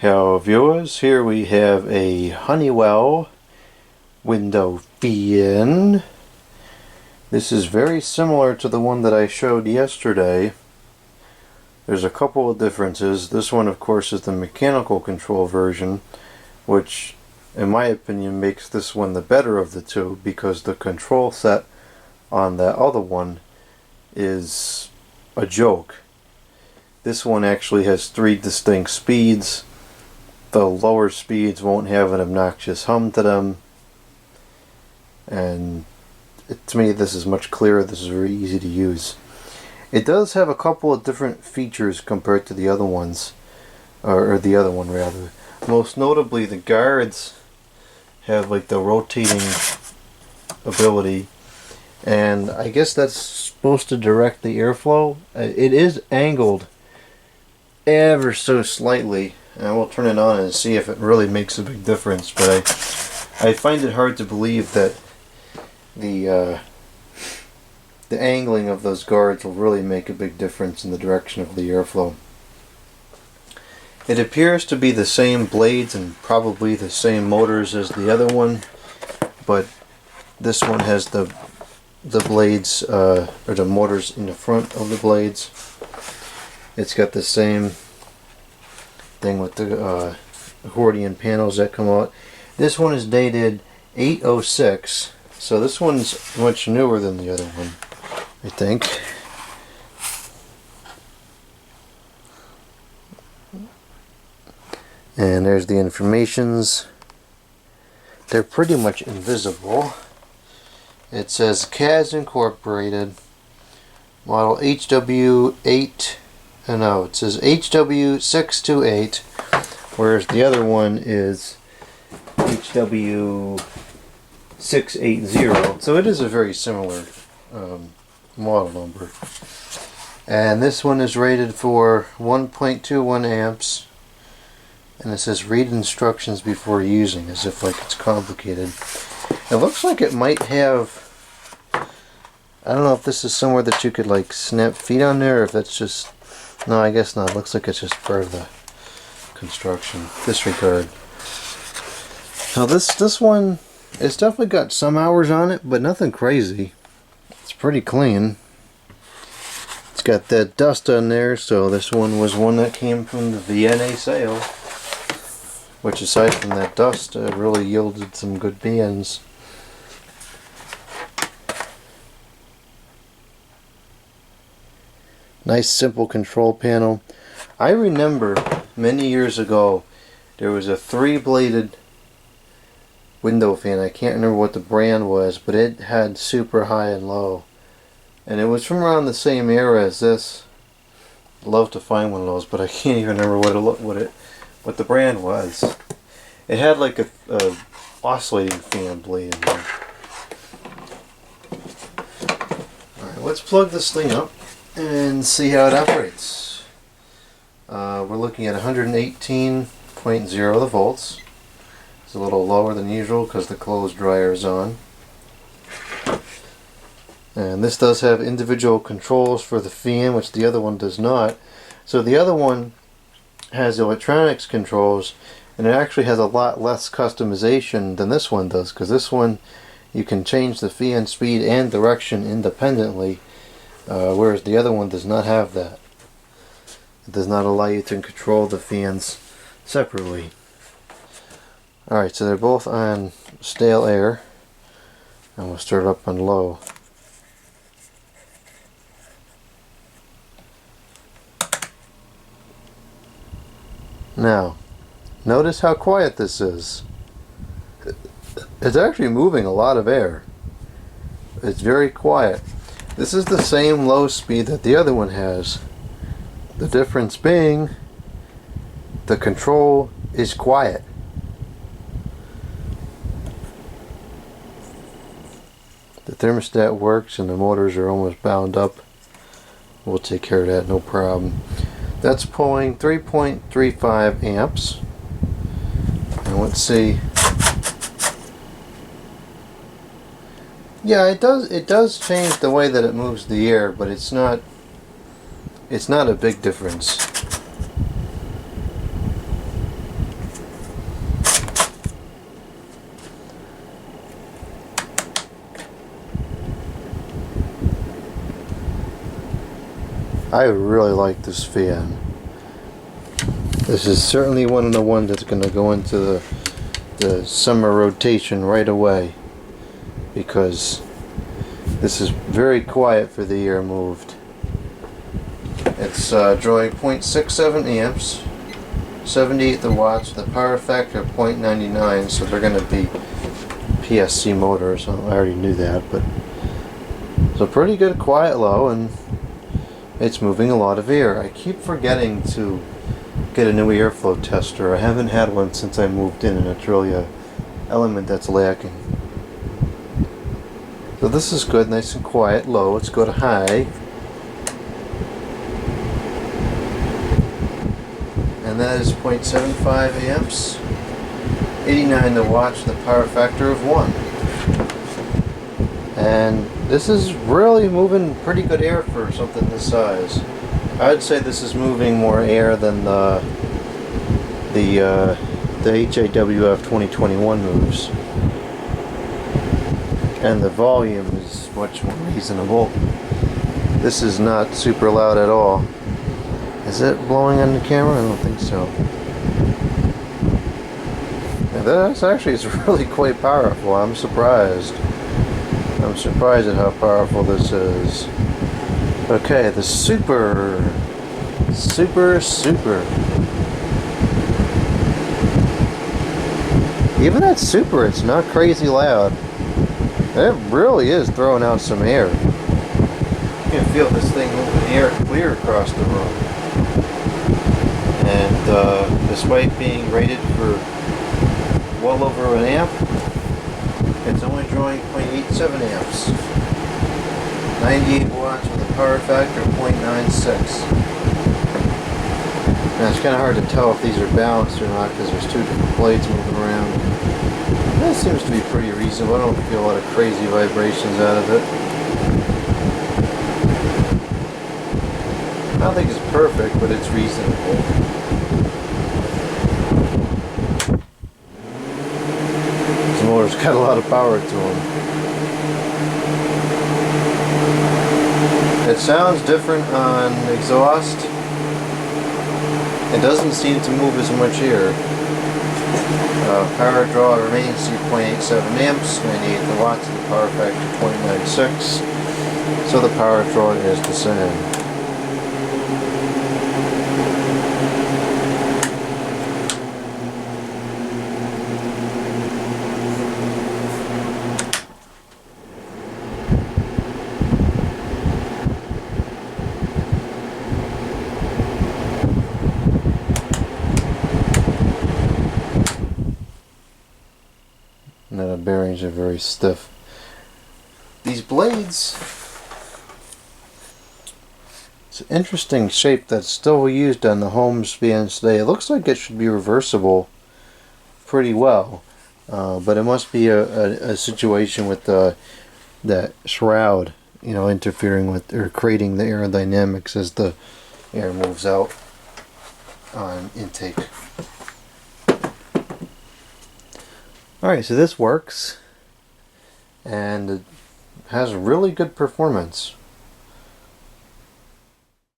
Hello viewers, here we have a Honeywell window fan. This is very similar to the one that I showed yesterday. There's a couple of differences. This one of course is the mechanical control version, which in my opinion makes this one the better of the two, because the control set on that other one is a joke. This one actually has 3 distinct speeds. The lower speeds won't have an obnoxious hum to them, and to me this is much clearer. This is very easy to use. It does have a couple of different features compared to the other ones, or the other one rather. Most notably, the guards have like the rotating ability, and I guess that's supposed to direct the airflow. It is angled ever so slightly, and I will turn it on and see if it really makes a big difference, but I find it hard to believe that the angling of those guards will really make a big difference in the direction of the airflow. It appears to be the same blades and probably the same motors as the other one, but this one has the blades or the motors in the front of the blades. It's got the same thing with the accordion panels that come out. This one is dated 806, so this one's much newer than the other one, I think. And there's the informations. They're pretty much invisible. It says CAS Incorporated, model HW-8. No, it says HW-628, whereas the other one is HW-680. So it is a very similar model number. And this one is rated for 1.21 amps. And it says read instructions before using, as if like it's complicated. It looks like it might have, I don't know if this is somewhere that you could like snap feet on there, or if that's just, no, I guess not. It looks like it's just part of the construction. Disregard. Now this one, it's definitely got some hours on it, but nothing crazy. It's pretty clean. It's got that dust on there, so this one was one that came from the VNA sale, which aside from that dust, really yielded some good bands. Nice simple control panel. I remember many years ago there was a 3-bladed window fan. I can't remember what the brand was, but it had super high and low, and it was from around the same era as this. I'd love to find one of those, but I can't even remember what the brand was. It had like a oscillating fan blade in there. Alright, let's plug this thing up and see how it operates. We're looking at 118.0 volts. It's a little lower than usual because the clothes dryer is on. And this does have individual controls for the fan, which the other one does not. So the other one has electronics controls, and it actually has a lot less customization than this one does, because this one you can change the fan speed and direction independently, whereas the other one does not have that. It does not allow you to control the fans separately. Alright, so they're both on stale air, and we'll start up on low. Now, notice how quiet this is. It's actually moving a lot of air. It's very quiet. This is the same low speed that the other one has. The difference being the control is quiet. The thermostat works and the motors are almost bound up. We'll take care of that, no problem. That's pulling 3.35 amps. And let's see. Yeah, it does change the way that it moves the air, but it's not a big difference. I really like this fan. This is certainly one of the ones that's going to go into the summer rotation right away, because this is very quiet for the air moved. It's drawing 0.67 amps, 78 watts, the power factor of 0.99, so they're going to be PSC motors. I already knew that, but it's a pretty good quiet low, and it's moving a lot of air. I keep forgetting to get a new airflow tester. I haven't had one since I moved in, and it's really an element that's lacking. So this is good, nice and quiet. Low, let's go to high. And that is 0.75 amps, 89 watts, the power factor of 1. And this is really moving pretty good air for something this size. I would say this is moving more air than the HW-628 moves. And the volume is much more reasonable. This is not super loud at all. Is it blowing on the camera? I don't think so. And this actually is really quite powerful. I'm surprised. I'm surprised at how powerful this is. Okay, the super. Even at super, it's not crazy loud. It really is throwing out some air. You can feel this thing moving air clear across the room. And despite being rated for well over an amp, it's only drawing 0.87 amps. 98 watts with a power factor of 0.96. Now it's kind of hard to tell if these are balanced or not because there's two different blades moving around. That seems to be pretty reasonable. I don't feel a lot of crazy vibrations out of it. I don't think it's perfect, but it's reasonable. This motor's got a lot of power to them. It sounds different on exhaust. It doesn't seem to move as much air. Power draw remains 0.87 amps, 98 watts, and the power factor 0.96. So the power draw is the same. Now the bearings are very stiff. These blades, it's an interesting shape that's still used on the Holmes fans today. It looks like it should be reversible pretty well, but it must be a situation with that shroud, you know, interfering with or creating the aerodynamics as the air moves out on intake. Alright, so this works, and it has really good performance.